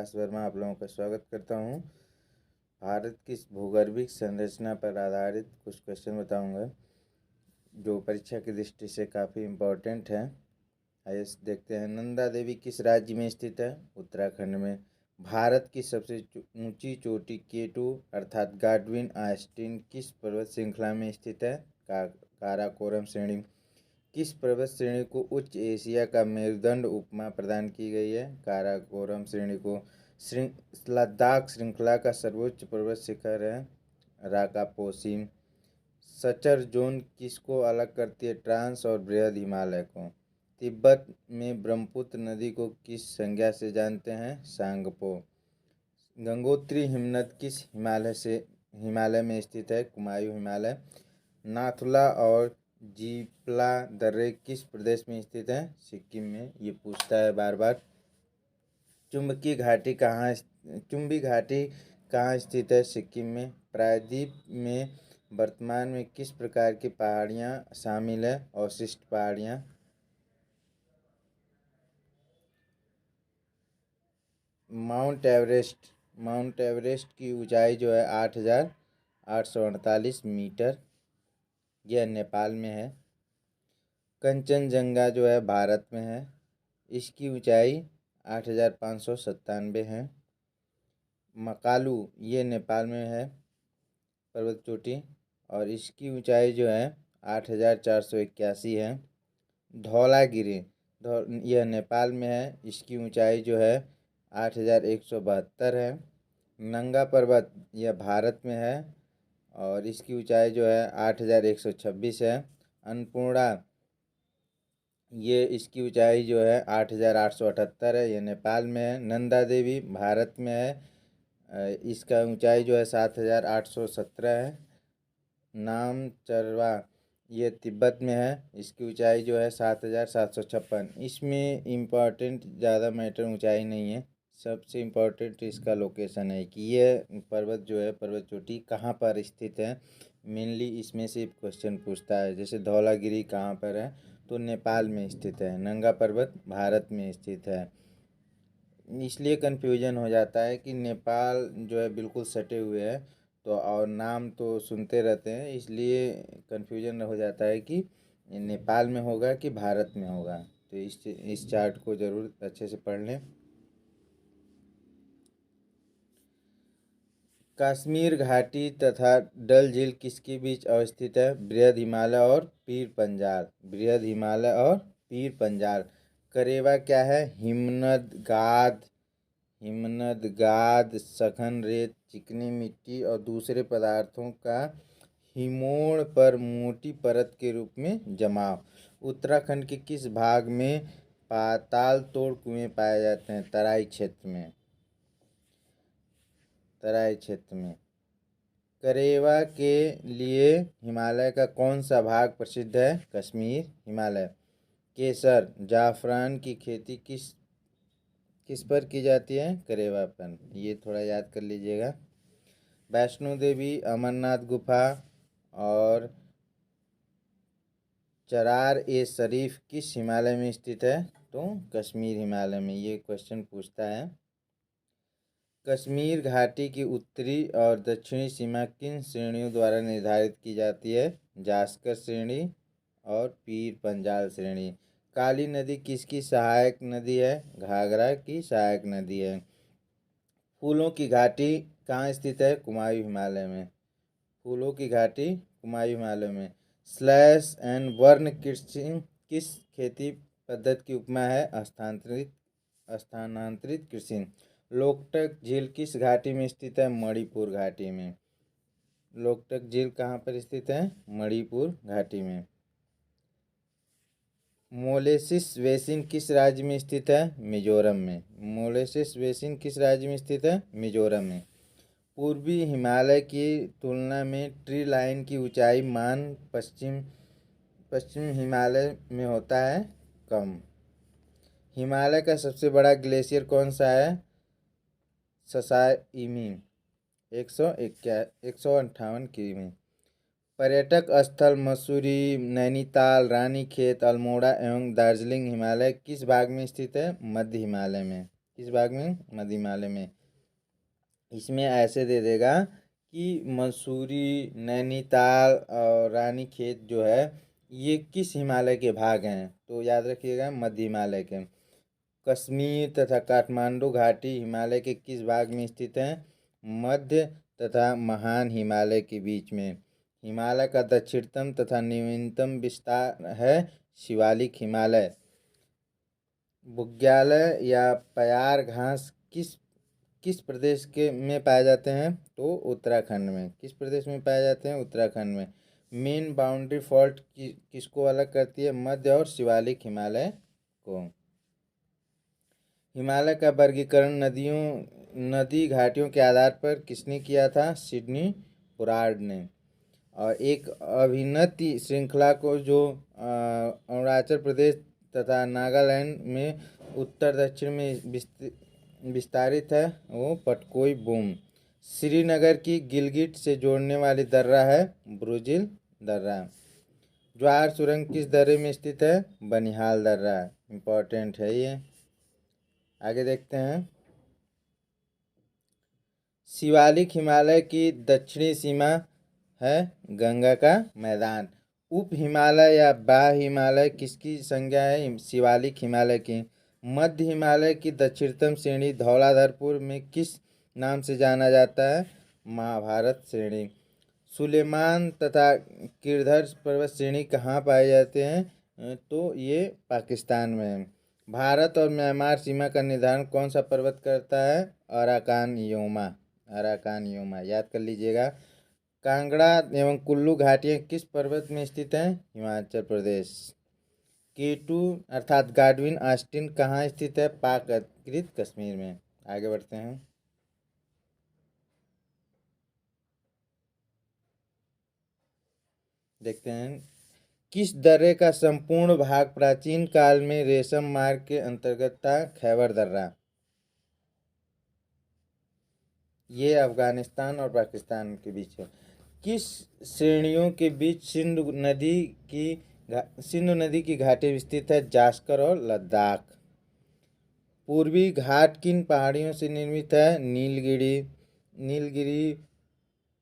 प्रकाश वर्मा आप लोगों का स्वागत करता हूं। भारत की भूगर्भिक संरचना पर आधारित कुछ क्वेश्चन बताऊंगा जो परीक्षा की दृष्टि से काफ़ी इम्पोर्टेंट है। आइए देखते हैं। नंदा देवी किस राज्य में स्थित है? उत्तराखंड में। भारत की सबसे ऊंची चोटी K2 अर्थात गाडविन आस्टीन किस पर्वत श्रृंखला में स्थित है? काराकोरम श्रेणी। किस पर्वत श्रेणी को उच्च एशिया का मेरुदंड उपमा प्रदान की गई है? काराकोरम श्रेणी को। लद्दाख श्रृंखला का सर्वोच्च पर्वत शिखर है राकापोसिम। सचर जोन किसको अलग करती है? ट्रांस और बृहद हिमालय को। तिब्बत में ब्रह्मपुत्र नदी को किस संज्ञा से जानते हैं? सांगपो। गंगोत्री हिमनद किस हिमालय में स्थित है? कुमायूं हिमालय। नाथुला और जीपला दर्रे किस प्रदेश में स्थित है? सिक्किम में। ये पूछता है बार बार। चुंबी घाटी कहाँ स्थित है? सिक्किम में। प्रायद्वीप में वर्तमान में किस प्रकार की पहाड़ियाँ शामिल है? अवशिष्ट पहाड़ियाँ। माउंट एवरेस्ट की ऊंचाई जो है 8,848 मीटर, यह नेपाल में है। कंचनजंगा जो है भारत में है, इसकी ऊंचाई 8,597 है। मकालू ये नेपाल में है पर्वत चोटी, और इसकी ऊंचाई जो है 8,481 है। धौलागिरी यह नेपाल में है, इसकी ऊंचाई जो है 8,172 है। नंगा पर्वत यह भारत में है और इसकी ऊंचाई जो है 8,126 है। अन्नपूर्णा ये इसकी ऊंचाई जो है 8,878 है, यह नेपाल में है। नंदा देवी भारत में है, इसका ऊंचाई जो है 7,817 है। नामचरवा ये तिब्बत में है, इसकी ऊंचाई जो है 7,756। इसमें इम्पॉर्टेंट ज़्यादा मैटर ऊंचाई नहीं है, सबसे इम्पोर्टेंट इसका लोकेशन है कि यह पर्वत जो है पर्वत चोटी कहाँ पर स्थित है। मेनली इसमें से क्वेश्चन पूछता है। जैसे धौलागिरी कहाँ पर है, तो नेपाल में स्थित है। नंगा पर्वत भारत में स्थित है। इसलिए कन्फ्यूजन हो जाता है कि नेपाल जो है बिल्कुल सटे हुए है, तो और नाम तो सुनते रहते हैं, इसलिए कन्फ्यूजन हो जाता है कि नेपाल में होगा कि भारत में होगा। तो इस चार्ट को ज़रूर अच्छे से पढ़ लें। कश्मीर घाटी तथा डल झील किसके बीच अवस्थित है? बृहद हिमालय और पीर पंजाल। बृहद हिमालय और पीर पंजाल। करेवा क्या है? हिमनद गाद सघन रेत, चिकनी मिट्टी और दूसरे पदार्थों का हिमोड़ पर मोटी परत के रूप में जमाव। उत्तराखंड के किस भाग में पाताल तोड़ कुएं पाए जाते हैं? तराई क्षेत्र में। करेवा के लिए हिमालय का कौन सा भाग प्रसिद्ध है? कश्मीर हिमालय। केसर जाफरान की खेती किस पर की जाती है? करेवा पर। ये थोड़ा याद कर लीजिएगा। वैष्णो देवी, अमरनाथ गुफा और चरार ए शरीफ किस हिमालय में स्थित है? तो कश्मीर हिमालय में। ये क्वेश्चन पूछता है। कश्मीर घाटी की उत्तरी और दक्षिणी सीमा किन श्रेणियों द्वारा निर्धारित की जाती है? जास्कर श्रेणी और पीर पंजाल श्रेणी। काली नदी किसकी सहायक नदी है? घाघरा की सहायक नदी है। फूलों की घाटी कहाँ स्थित है? कुमायूं हिमालय में। फूलों की घाटी कुमायूं हिमालय में। स्लैश एंड बर्न किस खेती पद्धति की उपमा है? स्थानांतरित कृषि। लोकटक झील किस घाटी में स्थित है? मणिपुर घाटी में। लोकटक झील कहाँ पर स्थित है? मणिपुर घाटी में। मोलेसिस बेसिन किस राज्य में स्थित है? मिजोरम में। मोलेसिस बेसिन किस राज्य में स्थित है? मिजोरम में। पूर्वी हिमालय की तुलना में ट्री लाइन की ऊंचाई मान पश्चिम हिमालय में होता है कम। हिमालय का सबसे बड़ा ग्लेशियर कौन सा है? ससाइमी 158 किमी। पर्यटक स्थल मसूरी, नैनीताल, रानीखेत, अल्मोड़ा एवं दार्जिलिंग हिमालय किस भाग में स्थित है? मध्य हिमालय में। किस भाग में? मध्य हिमालय में। इसमें ऐसे दे देगा कि मसूरी, नैनीताल और रानीखेत जो है ये किस हिमालय के भाग हैं? तो याद रखिएगा मध्य हिमालय के। कश्मीर तथा काठमांडू घाटी हिमालय के किस भाग में स्थित हैं? मध्य तथा महान हिमालय के बीच में। हिमालय का दक्षिणतम तथा न्यूनतम विस्तार है शिवालिक हिमालय। बुग्याल या प्यार घास किस प्रदेश के में पाए जाते हैं? तो उत्तराखंड में। किस प्रदेश में पाए जाते हैं? उत्तराखंड में। मेन बाउंड्री फॉल्ट किसको अलग करती है? मध्य और शिवालिक हिमालय को। हिमालय का वर्गीकरण नदी घाटियों के आधार पर किसने किया था? सिडनी पोलार्ड ने। और एक अभिन्नति श्रृंखला को जो अरुणाचल प्रदेश तथा नागालैंड में उत्तर दक्षिण में विस्तारित है वो पटकोई बूम। श्रीनगर की गिलगिट से जोड़ने वाली दर्रा है ब्रुजिल दर्रा। ज्वार सुरंग किस दर्रे में स्थित है? बनिहाल दर्रा। इम्पोर्टेंट है ये। आगे देखते हैं। शिवालिक हिमालय की दक्षिणी सीमा है गंगा का मैदान। उप हिमालय या बाह्य हिमालय किसकी संज्ञा है? शिवालिक हिमालय की। मध्य हिमालय की दक्षिणतम श्रेणी धौलाधरपुर में किस नाम से जाना जाता है? महाभारत श्रेणी। सुलेमान तथा किरधर पर्वत श्रेणी कहाँ पाए जाते हैं? तो ये पाकिस्तान में है। भारत और म्यांमार सीमा का निर्धारण कौन सा पर्वत करता है? Arakan Yoma. अराकान योमा याद कर लीजिएगा। कांगड़ा एवं कुल्लू घाटियाँ किस पर्वत में स्थित हैं? हिमाचल प्रदेश। K2 अर्थात गाडविन आस्टिन कहाँ स्थित है? पाक अधिकृत कश्मीर में। आगे बढ़ते हैं। देखते हैं किस दर्रे का संपूर्ण भाग प्राचीन काल में रेशम मार्ग के अंतर्गत था? खैबर दर्रा। ये अफगानिस्तान और पाकिस्तान के बीच है। किस श्रेणियों के बीच सिंधु नदी की घाटी स्थित है? जास्कर और लद्दाख। पूर्वी घाट किन पहाड़ियों से निर्मित है? नीलगिरी,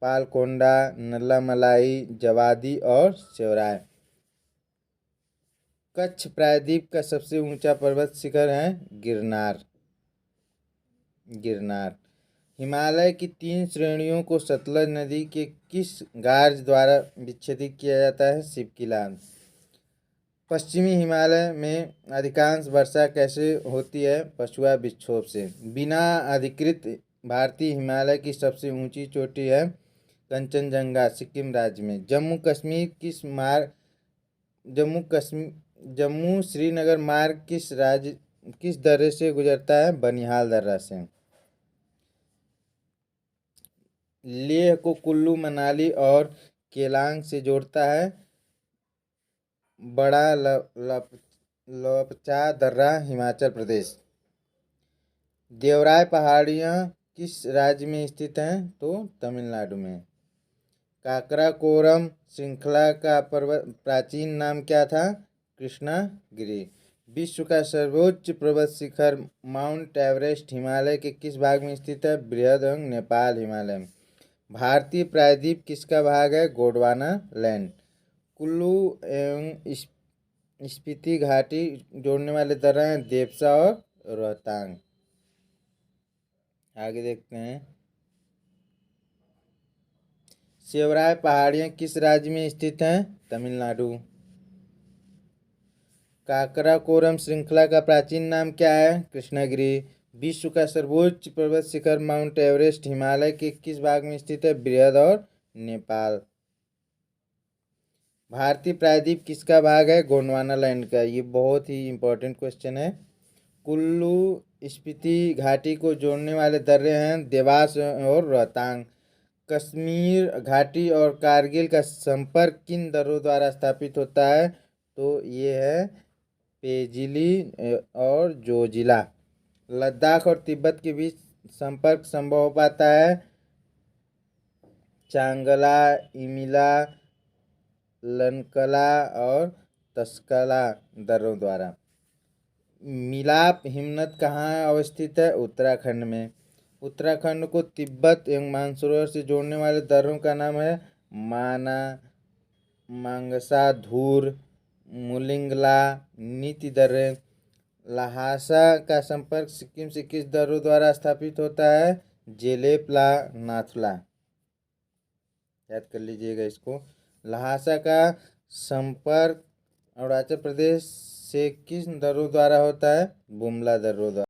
पालकोंडा, नल्लामलाई, जवादी और सेवराय। कच्छ प्रायद्वीप का सबसे ऊंचा पर्वत शिखर है गिरनार। हिमालय की 3 श्रेणियों को सतलज नदी के किस गार्ज द्वारा विच्छेदित किया जाता है? शिवकिला। पश्चिमी हिमालय में अधिकांश वर्षा कैसे होती है? पछुआ विक्षोभ से। बिना अधिकृत भारतीय हिमालय की सबसे ऊंची चोटी है कंचनजंगा, सिक्किम राज्य में। जम्मू श्रीनगर मार्ग किस दर्रे से गुजरता है? बनिहाल दर्रा से। लेह को कुल्लू, मनाली और केलांग से जोड़ता है बड़ा लपचा दर्रा, हिमाचल प्रदेश। देवराय पहाड़ियाँ किस राज्य में स्थित हैं? तो तमिलनाडु में। काकराकोरम श्रृंखला का प्राचीन नाम क्या था? कृष्णागिरी। विश्व का सर्वोच्च पर्वत शिखर माउंट एवरेस्ट हिमालय के किस भाग में स्थित है? बृहदरंग, नेपाल हिमालय। भारतीय प्रायद्वीप किसका भाग है? गोंडवाना लैंड। कुल्लू एवं स्पीति घाटी जोड़ने वाले दर्रा हैं देवसा और रोहतांग। आगे देखते हैं। सेवराय पहाड़ियाँ किस राज्य में स्थित हैं? तमिलनाडु। काकराकोरम श्रृंखला का प्राचीन नाम क्या है? कृष्णागिरी। विश्व का सर्वोच्च पर्वत शिखर माउंट एवरेस्ट हिमालय के किस भाग में स्थित है? बृहद और नेपाल। भारतीय प्रायद्वीप किसका भाग है? गोंडवाना लैंड का। ये बहुत ही इंपॉर्टेंट क्वेश्चन है। कुल्लू स्पीति घाटी को जोड़ने वाले दर्रे हैं देवास और रोहतांग। कश्मीर घाटी और कारगिल का संपर्क किन दर्रों द्वारा स्थापित होता है? तो ये है पेजिली और जोजिला। लद्दाख और तिब्बत के बीच संपर्क संभव हो पाता है चांगला, इमिला, लनकला और तस्कला दर्रों द्वारा। मिलाप हिमनद कहाँ अवस्थित है? उत्तराखंड में। उत्तराखंड को तिब्बत एवं मानसरोवर से जोड़ने वाले दर्रों का नाम है माना, मांगसा, धूर, मुलिंगला, नीति दर्रे। लहासा का संपर्क सिक्किम से किस दर्रों द्वारा स्थापित होता है? जेलेपला, नाथुला। याद कर लीजिएगा इसको। लहासा का संपर्क अरुणाचल प्रदेश से किस दर्रों द्वारा होता है? बुमला दर्रों द्वारा।